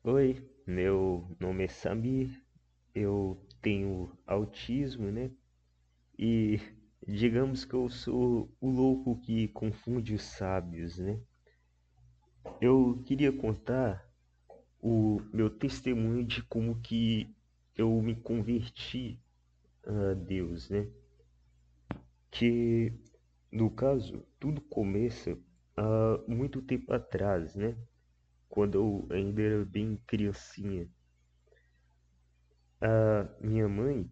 Oi, meu nome é Samir, eu tenho autismo, né? E digamos que eu sou o louco que confunde os sábios, né? Eu queria contar o meu testemunho de como que eu me converti a Deus, né? Que, no caso, tudo começa há muito tempo atrás, né? Quando eu ainda era bem criancinha. A minha mãe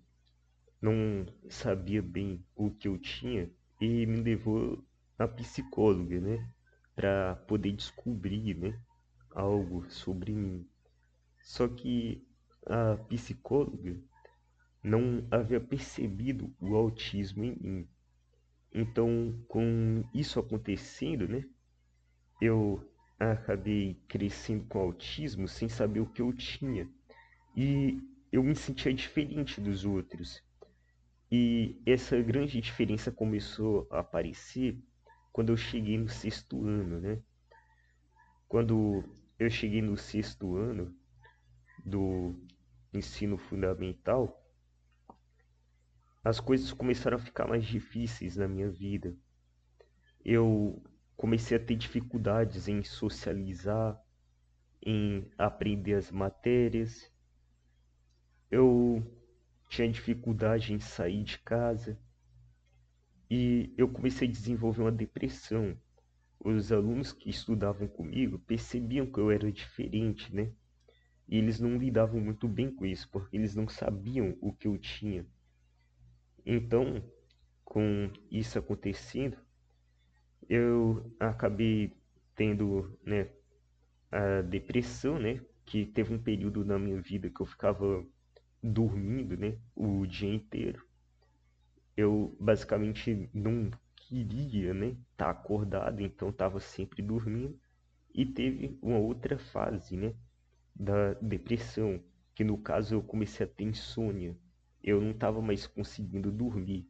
não sabia bem o que eu tinha e me levou a psicóloga, né, para poder descobrir, né, algo sobre mim. Só que a psicóloga não havia percebido o autismo em mim. Então, com isso acontecendo, né, eu acabei crescendo com autismo sem saber o que eu tinha. E eu me sentia diferente dos outros. E essa grande diferença começou a aparecer quando eu cheguei no sexto ano, né? Quando eu cheguei no sexto ano do ensino fundamental, as coisas começaram a ficar mais difíceis na minha vida. Eu comecei a ter dificuldades em socializar, em aprender as matérias. Eu tinha dificuldade em sair de casa e eu comecei a desenvolver uma depressão. Os alunos que estudavam comigo percebiam que eu era diferente, né? E eles não lidavam muito bem com isso, porque eles não sabiam o que eu tinha. Então, com isso acontecendo, eu acabei tendo, né, a depressão, né? Que teve um período na minha vida que eu ficava dormindo, né, o dia inteiro. Eu basicamente não queria, né, estar acordado, então estava sempre dormindo. E teve uma outra fase, né, da depressão, que no caso eu comecei a ter insônia. Eu não estava mais conseguindo dormir.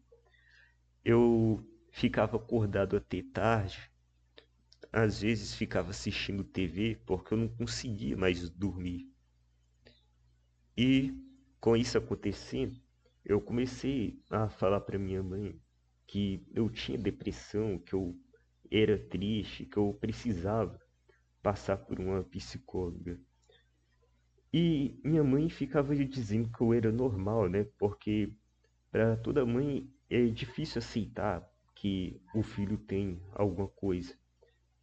Eu ficava acordado até tarde, às vezes ficava assistindo TV porque eu não conseguia mais dormir. E com isso acontecendo, eu comecei a falar para minha mãe que eu tinha depressão, que eu era triste, que eu precisava passar por uma psicóloga. E minha mãe ficava dizendo que eu era normal, né? Porque para toda mãe é difícil aceitar que o filho tem alguma coisa.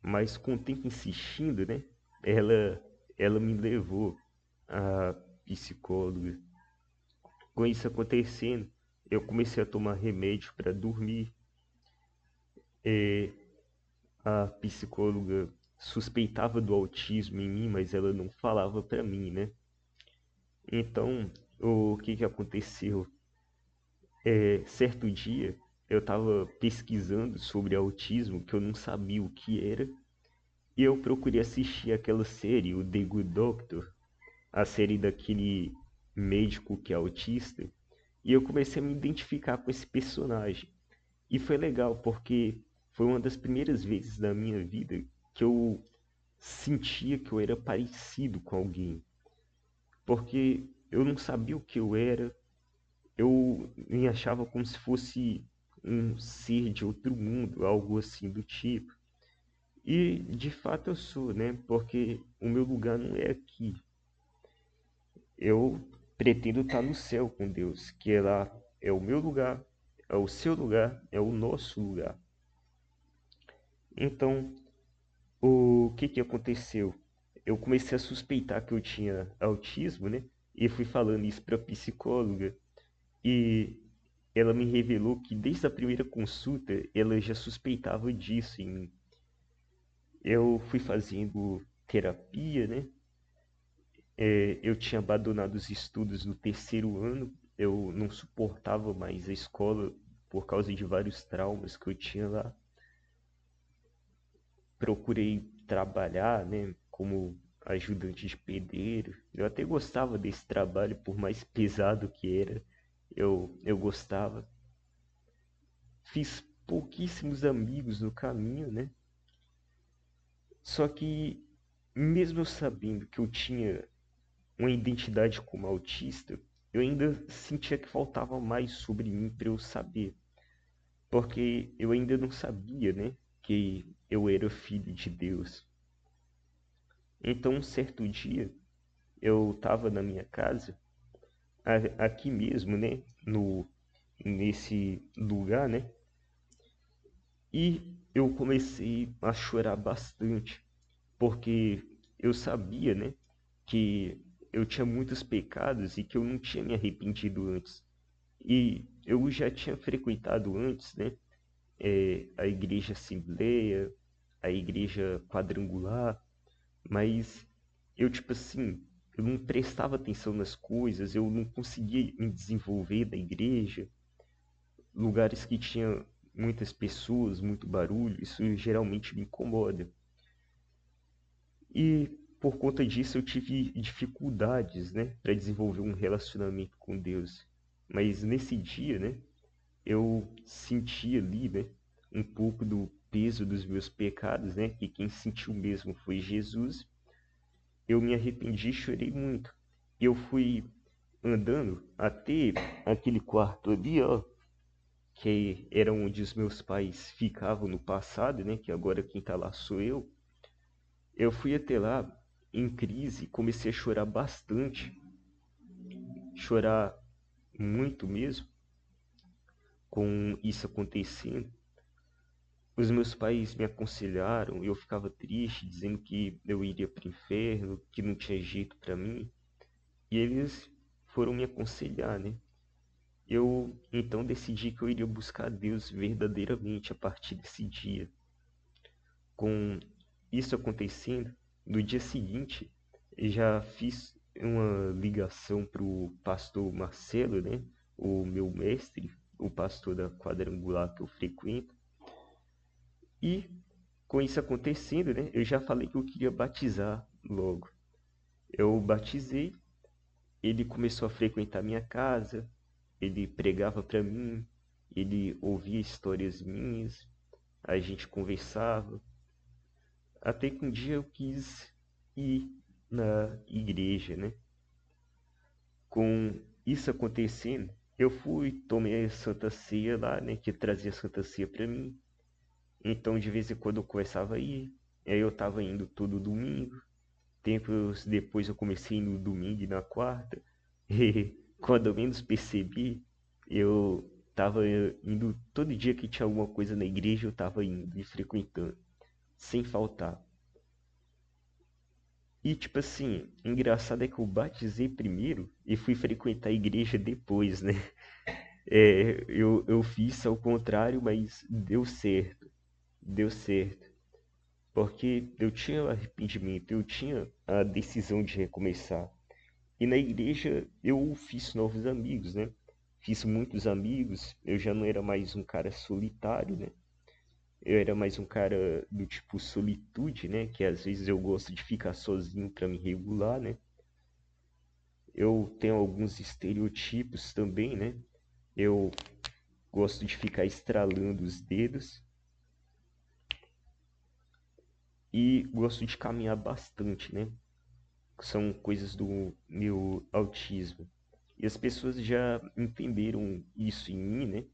Mas com o tempo insistindo, né? Ela, ela me levou a psicóloga. Com isso acontecendo, eu comecei a tomar remédio para dormir. A psicóloga suspeitava do autismo em mim, mas ela não falava para mim, né? Então, o que que aconteceu? Certo dia eu estava pesquisando sobre autismo, que eu não sabia o que era, e eu procurei assistir aquela série, o The Good Doctor, a série daquele médico que é autista, e eu comecei a me identificar com esse personagem. E foi legal, porque foi uma das primeiras vezes da minha vida que eu sentia que eu era parecido com alguém, porque eu não sabia o que eu era, eu me achava como se fosse um ser de outro mundo, algo assim do tipo. E de fato eu sou, né? Porque o meu lugar não é aqui. Eu pretendo estar no céu com Deus, que é lá, é o meu lugar, é o seu lugar, é o nosso lugar. Então, o que que aconteceu? Eu comecei a suspeitar que eu tinha autismo, né? E fui falando isso para a psicóloga. E ela me revelou que desde a primeira consulta ela já suspeitava disso em mim. Eu fui fazendo terapia, né? Eu tinha abandonado os estudos no terceiro ano, eu não suportava mais a escola por causa de vários traumas que eu tinha lá. Procurei trabalhar, né, como ajudante de pedreiro. Eu até gostava desse trabalho, por mais pesado que era, eu gostava. Fiz pouquíssimos amigos no caminho, né? Só que, mesmo eu sabendo que eu tinha uma identidade como autista, eu ainda sentia que faltava mais sobre mim para eu saber, porque eu ainda não sabia, né, que eu era filho de Deus. Então, um certo dia, eu estava na minha casa, aqui mesmo, né, no nesse lugar, né, e eu comecei a chorar bastante, porque eu sabia, né, que eu tinha muitos pecados e que eu não tinha me arrependido antes. E eu já tinha frequentado antes, né, a igreja Assembleia, a igreja Quadrangular, mas eu, tipo assim, eu não prestava atenção nas coisas, eu não conseguia me desenvolver da igreja, lugares que tinha muitas pessoas, muito barulho, isso geralmente me incomoda. E por conta disso eu tive dificuldades, né, para desenvolver um relacionamento com Deus. Mas nesse dia, né, eu senti ali, né, um pouco do peso dos meus pecados, né, que quem sentiu mesmo foi Jesus. Eu me arrependi e chorei muito. E eu fui andando até aquele quarto ali, ó, que era onde os meus pais ficavam no passado, né, que agora quem tá lá sou eu. Eu fui até lá em crise, comecei a chorar bastante, chorar muito mesmo com isso acontecendo. Os meus pais me aconselharam, eu ficava triste, dizendo que eu iria para o inferno, que não tinha jeito para mim, e eles foram me aconselhar, né? Eu então decidi que eu iria buscar Deus verdadeiramente a partir desse dia. Com isso acontecendo, no dia seguinte, já fiz uma ligação para o pastor Marcelo, né? O meu mestre, o pastor da quadrangular que eu frequento. E com isso acontecendo, né? Eu já falei que eu queria batizar logo. Eu batizei, ele começou a frequentar minha casa, ele pregava para mim, ele ouvia histórias minhas, a gente conversava. Até que um dia eu quis ir na igreja, né? Com isso acontecendo, eu fui, tomei a Santa Ceia lá, né? Que trazia a Santa Ceia para mim. Então, de vez em quando eu começava a ir. Aí eu tava indo todo domingo. Tempos depois eu comecei no domingo e na quarta. E quando eu menos percebi, eu tava indo todo dia que tinha alguma coisa na igreja, eu tava indo e frequentando, sem faltar. E tipo assim, engraçado é que eu batizei primeiro e fui frequentar a igreja depois, né? Eu fiz ao contrário, mas deu certo. Deu certo. Porque eu tinha arrependimento, eu tinha a decisão de recomeçar. E na igreja eu fiz novos amigos, né? Fiz muitos amigos, eu já não era mais um cara solitário, né? Eu era mais um cara do tipo solitude, né? Que às vezes eu gosto de ficar sozinho para me regular, né? Eu tenho alguns estereotipos também, né? Eu gosto de ficar estralando os dedos e gosto de caminhar bastante, né? São coisas do meu autismo. E as pessoas já entenderam isso em mim, né?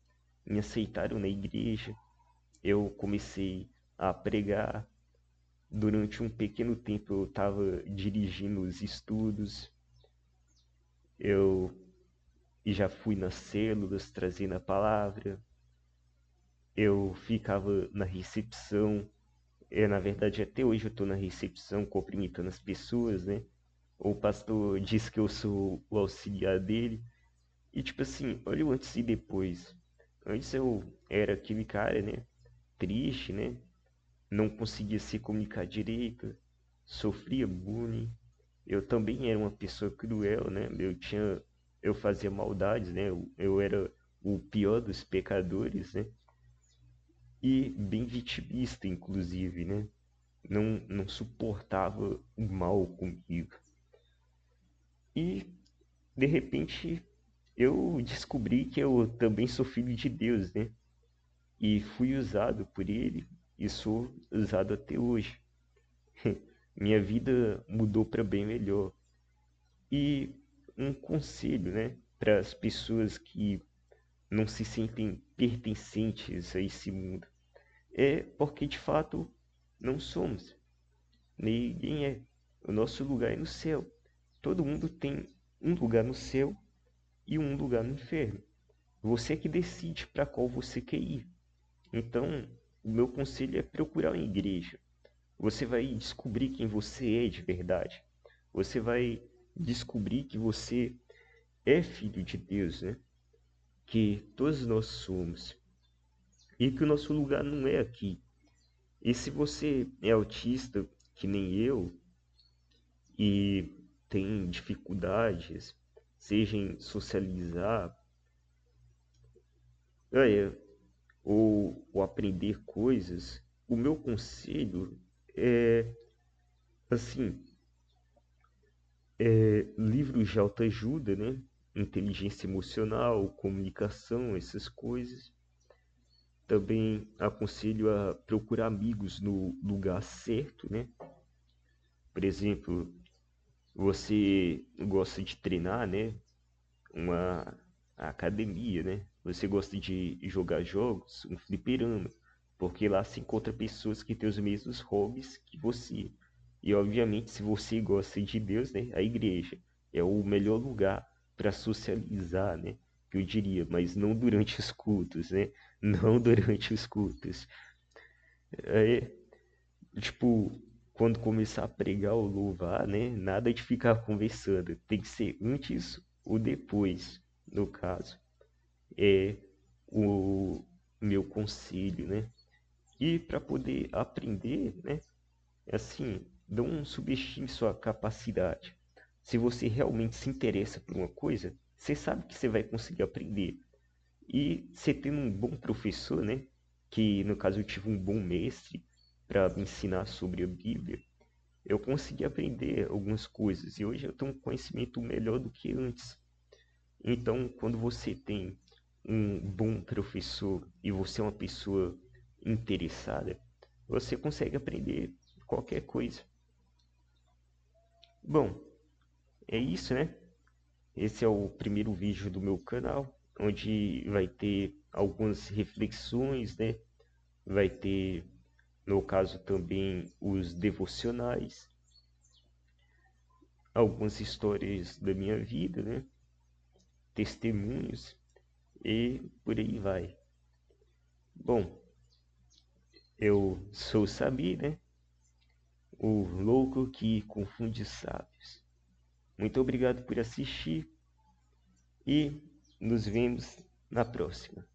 Me aceitaram na igreja. Eu comecei a pregar. Durante um pequeno tempo eu estava dirigindo os estudos. Eu já fui nas células trazendo a palavra. Eu ficava na recepção. Na verdade, até hoje eu estou na recepção cumprimentando as pessoas, né? O pastor diz que eu sou o auxiliar dele. E tipo assim, olha o antes e depois. Antes eu era aquele cara, né? Triste, né? Não conseguia se comunicar direito, sofria bullying. Eu também era uma pessoa cruel, né? Eu fazia maldades, né? Eu era o pior dos pecadores, né? E bem vitimista, inclusive, né? Não suportava o mal comigo. E, de repente, eu descobri que eu também sou filho de Deus, né? E fui usado por ele e sou usado até hoje. Minha vida mudou para bem melhor. E um conselho, né, para as pessoas que não se sentem pertencentes a esse mundo, é porque de fato não somos. Ninguém é. O nosso lugar é no céu. Todo mundo tem um lugar no céu e um lugar no inferno. Você é que decide para qual você quer ir. Então, o meu conselho é procurar uma igreja. Você vai descobrir quem você é de verdade. Você vai descobrir que você é filho de Deus, né? Que todos nós somos. E que o nosso lugar não é aqui. E se você é autista, que nem eu, e tem dificuldades, seja em socializar, é, ou aprender coisas, o meu conselho é, assim, livros de autoajuda, né? Inteligência emocional, comunicação, essas coisas. Também aconselho a procurar amigos no lugar certo, né? Por exemplo, você gosta de treinar, né? Uma academia, né? Você gosta de jogar jogos, um fliperama, porque lá se encontra pessoas que têm os mesmos hobbies que você. E obviamente, se você gosta de Deus, né? A igreja é o melhor lugar para socializar, né? Que eu diria, mas não durante os cultos, né? Não durante os cultos. É, tipo, quando começar a pregar ou louvar, né? Nada de ficar conversando. Tem que ser antes ou depois, no caso. É o meu conselho, né? E para poder aprender, né? Assim, não subestime sua capacidade. Se você realmente se interessa por uma coisa, você sabe que você vai conseguir aprender. E você tendo um bom professor, né? Que no caso eu tive um bom mestre para me ensinar sobre a Bíblia, eu consegui aprender algumas coisas e hoje eu tenho um conhecimento melhor do que antes. Então, quando você tem um bom professor e você é uma pessoa interessada, você consegue aprender qualquer coisa. Bom, é isso, né? Esse é o primeiro vídeo do meu canal, onde vai ter algumas reflexões, né? Vai ter, no caso, também os devocionais, algumas histórias da minha vida, né? Testemunhos e por aí vai. Bom, eu sou o Sabi, né? O louco que confunde sábios. Muito obrigado por assistir e nos vemos na próxima.